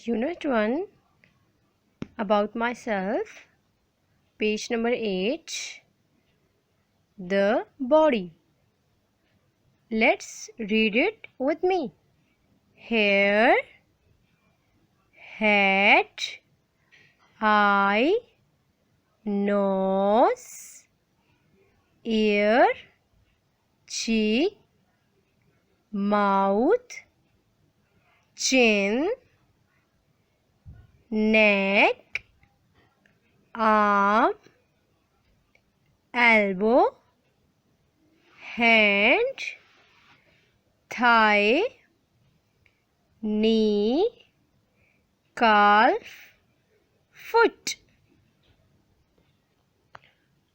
Unit 1 About myself, page number 8. The body. Let's read it with me. Hair, head, eye, nose, ear, cheek, mouth, chin, neck, arm, elbow, hand, thigh, knee, calf, foot.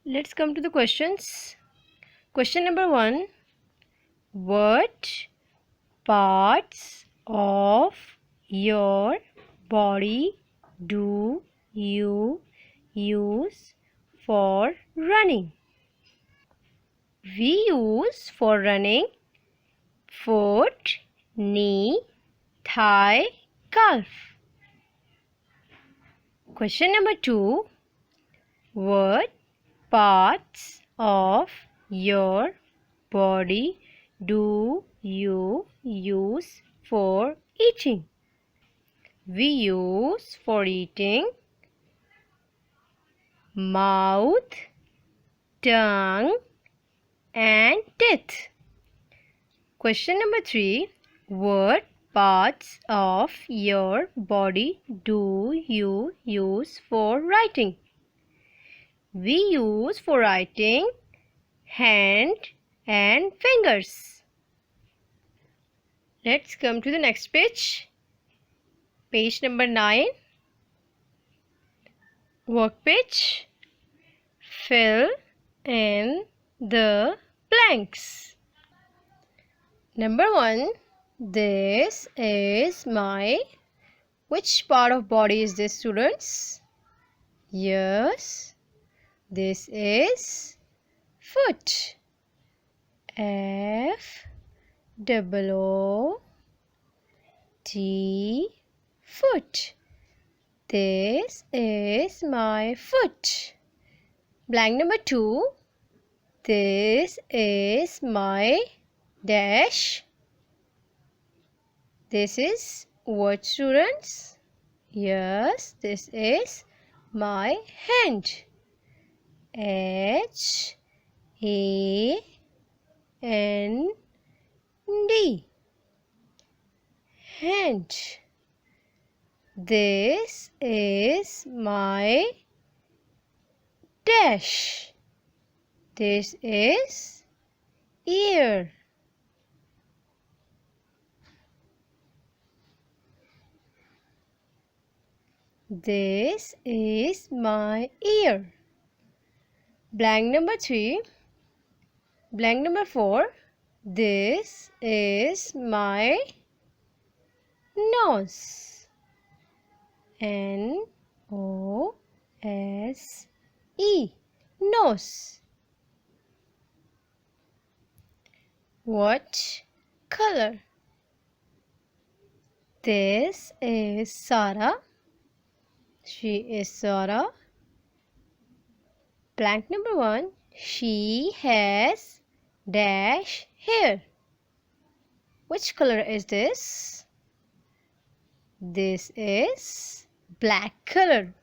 Let's come to the questions. Question number 1. What parts of your body do you use for running? We use for running foot, knee, thigh, calf. Question number 2. What parts of your body do you use for eating? We use for eating mouth, tongue, and teeth. Question number 3. What parts of your body do you use for writing? We use for writing hand and fingers. Let's come to the next page. Page number 9. Work page. Fill in the blanks. Number 1. This is my. Which part of body is this, students? Yes, this is foot. F O T, foot. This is my foot. Blank number 2. This is my dash. This is what, students? Yes, this is my hand. H A N D, hand. This is my dash. This is ear. This is my ear. Blank number 3. Blank number 4. This is my nose. N O S E, nose. What color? This is Sarah. She is Sarah. Blank number 1. She has dash hair. Which color is this? This is black color.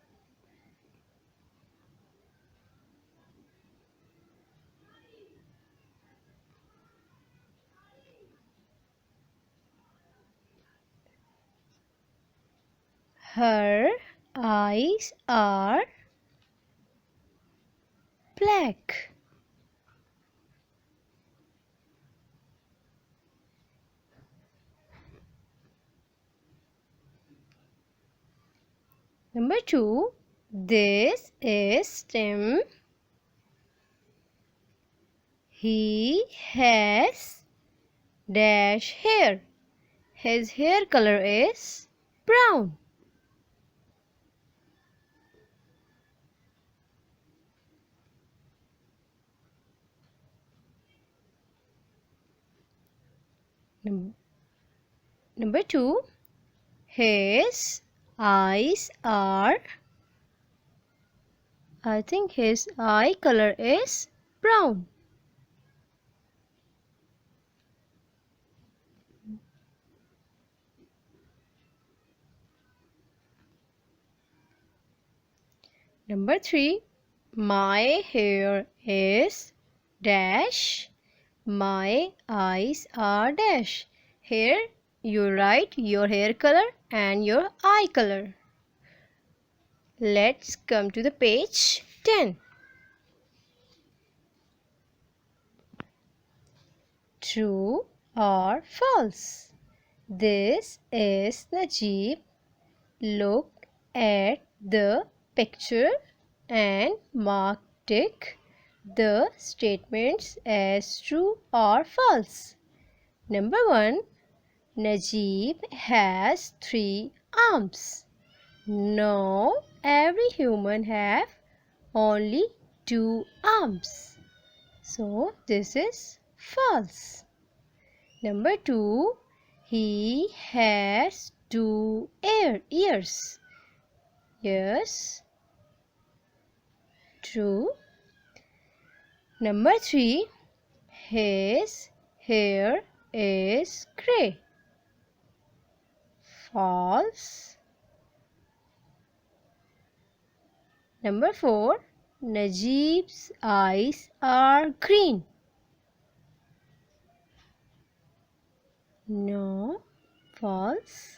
Her eyes are black. Number 2. This is Tim. He has dash hair. His hair color is brown. Number 2, his eyes are, I think his eye color is brown. Number 3, my hair is dash. My eyes are dash. Here you write your hair color and your eye color. Let's come to the page 10. True or false? This is Najib. Look at the picture and mark tick the statements as true or false. Number 1. Najib has 3 arms. No, every human have only 2 arms. So this is false. Number 2. He has 2 ears. Yes, true. Number 3. His hair is grey. False. Number 4. Najib's eyes are green. No, false.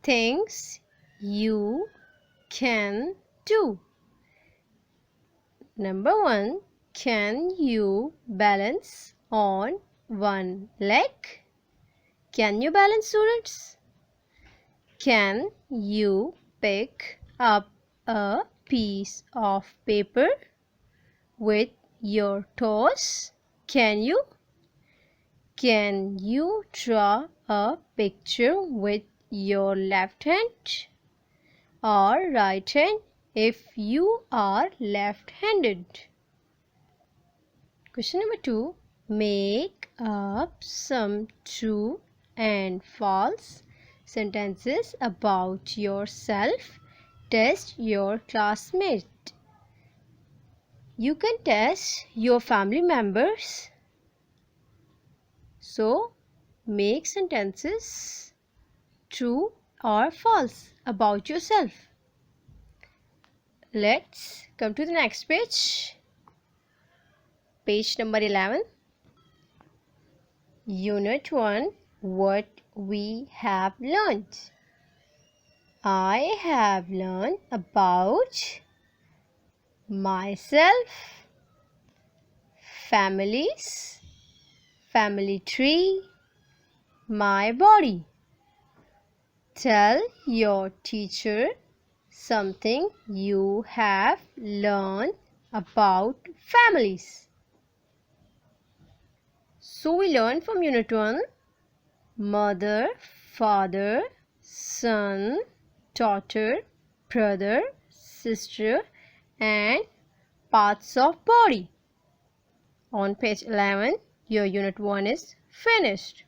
Things you can do. Number 1. Can you balance on one leg? Can you balance, students? Can you pick up a piece of paper with your toes? Can you? Can you draw a picture with your left hand or right hand if you are left-handed? Question number 2. Make up some true and false sentences about yourself. Test your classmate. You can test your family members. So, make sentences true or false about yourself. Let's come to the next page. Page number 11. Unit 1. What we have learned. I have learned about myself, families, family tree, my body. Tell your teacher something you have learned about families. So we learned from Unit 1, mother, father, son, daughter, brother, sister, and parts of body. On page 11, your Unit 1 is finished.